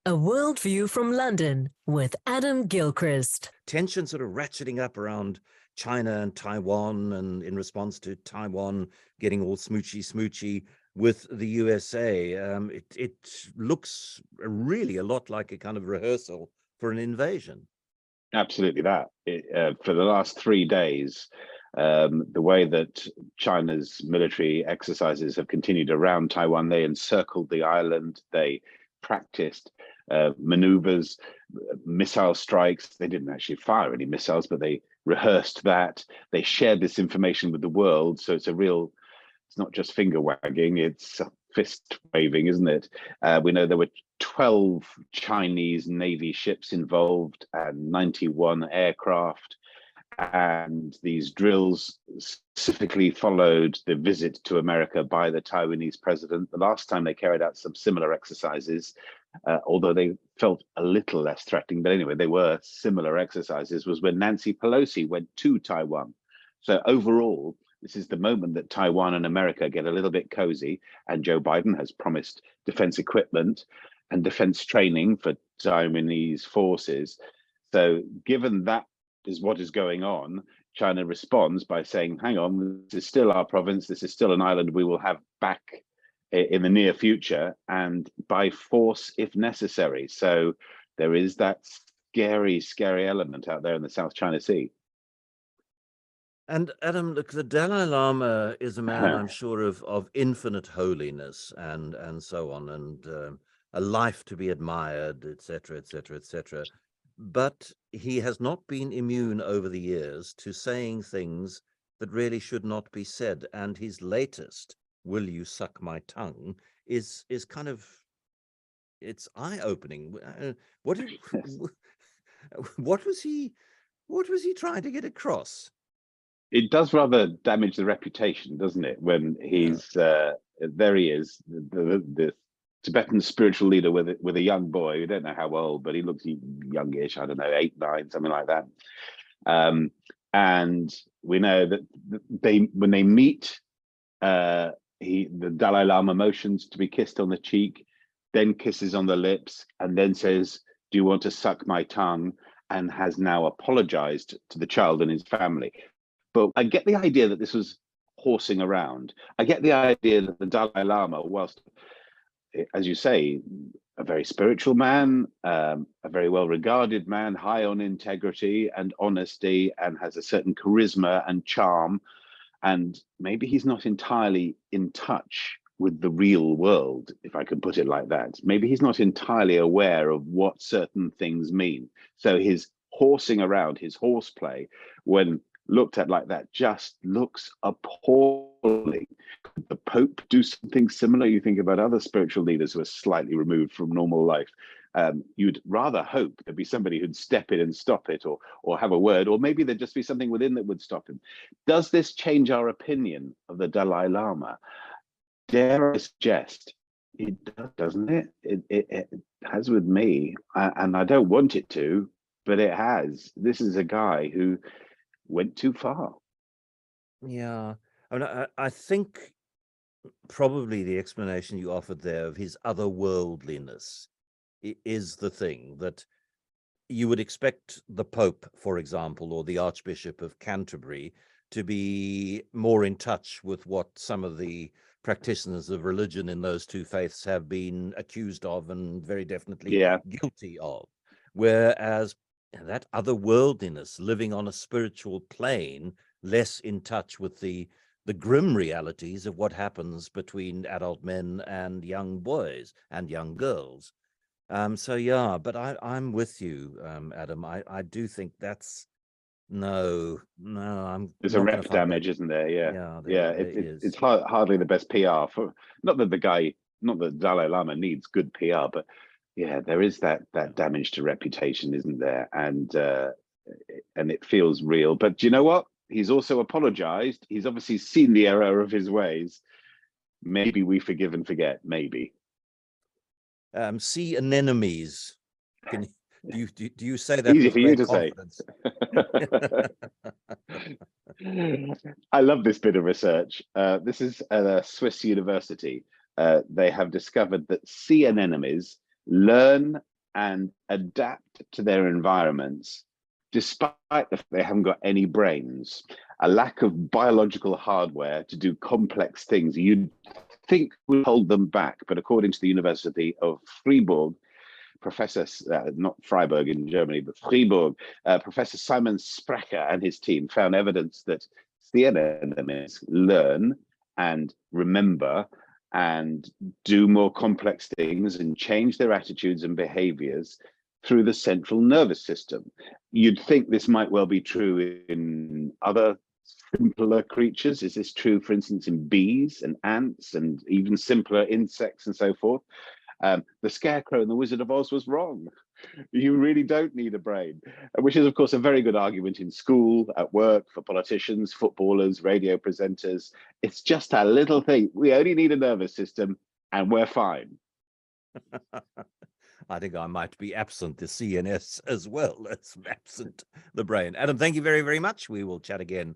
A Worldview from London with Adam Gilchrist. Tension sort of ratcheting up around China and Taiwan, and in response to Taiwan getting all smoochy with the USA. It looks really a lot like a kind of rehearsal for an invasion. Absolutely that. For the last 3 days, the way that China's military exercises have continued around Taiwan, they encircled the island, they practiced maneuvers, missile strikes. They didn't actually fire any missiles, but they rehearsed that. They shared this information with the world. So it's not just finger wagging, it's fist waving, isn't it? We know there were 12 Chinese Navy ships involved and 91 aircraft. And these drills specifically followed the visit to America by the Taiwanese president. The last time they carried out some similar exercises, although they felt a little less threatening, but anyway, they were similar exercises, was when Nancy Pelosi went to Taiwan. So overall, this is the moment that Taiwan and America get a little bit cozy, and Joe Biden has promised defense equipment and defense training for Taiwanese forces. So given that is what is going on, China responds by saying, hang on, this is still our province, this is still an island we will have back in the near future, and by force if necessary. So there is that scary element out there in the South China Sea. And Adam, look, the Dalai Lama is a man, I'm sure, of infinite holiness and so on, and a life to be admired, etc., etc., etc. But he has not been immune over the years to saying things that really should not be said. And his latest, "Will you suck my tongue?" is kind of, it's eye-opening. What was he trying to get across? It does rather damage the reputation, doesn't it? When he's there, he is the Tibetan spiritual leader with a young boy. We don't know how old, but he looks youngish. I don't know, 8, 9, something like that. And we know that when they meet, the Dalai Lama motions to be kissed on the cheek, then kisses on the lips, and then says, "Do you want to suck my tongue?" and has now apologized to the child and his family. But I get the idea that this was horsing around. I get the idea that the Dalai Lama, whilst, as you say, a very spiritual man, a very well-regarded man, high on integrity and honesty, and has a certain charisma and charm, and maybe he's not entirely in touch with the real world, if I could put it like that. Maybe he's not entirely aware of what certain things mean. So his horsing around, his horseplay, when looked at like that, just looks appalling. Could the Pope do something similar? You think about other spiritual leaders who are slightly removed from normal life. You'd rather hope there'd be somebody who'd step in and stop it, or have a word, or maybe there'd just be something within that would stop him. Does this change our opinion of the Dalai Lama? Dare I suggest it does, doesn't it? It has with me, and I don't want it to, but it has. This is a guy who went too far. Yeah, I mean, I think probably the explanation you offered there of his otherworldliness is the thing that you would expect the Pope, for example, or the Archbishop of Canterbury to be more in touch with what some of the practitioners of religion in those two faiths have been accused of and very definitely guilty of. Whereas that otherworldliness, living on a spiritual plane, less in touch with the grim realities of what happens between adult men and young boys and young girls. So yeah, but I'm with you, Adam. I do think that's no. There's a rep damage, isn't there? Yeah. It's hardly the best PR for, not that the Dalai Lama needs good PR, but yeah, there is that damage to reputation, isn't there? And it feels real. But do you know what? He's also apologized. He's obviously seen the error of his ways. Maybe we forgive and forget. Maybe. See anemones. Do you say that? Easy for you to say. I love this bit of research. This is at a Swiss university. They have discovered that sea anemones learn and adapt to their environments, despite the fact they haven't got any brains, a lack of biological hardware to do complex things you'd think would hold them back. But according to the University of Freiburg, Professor, not Freiburg in Germany, but Freiburg, Professor Simon Spracher and his team found evidence that the anemones learn and remember and do more complex things and change their attitudes and behaviors through the central nervous system. You'd think this might well be true in other simpler creatures. Is this true, for instance, in bees and ants and even simpler insects and so forth? The Scarecrow in The Wizard of Oz was wrong. You really don't need a brain, which is, of course, a very good argument in school, at work, for politicians, footballers, radio presenters. It's just a little thing. We only need a nervous system and we're fine. I think I might be absent the CNS as well as absent the brain. Adam, thank you very, very much. We will chat again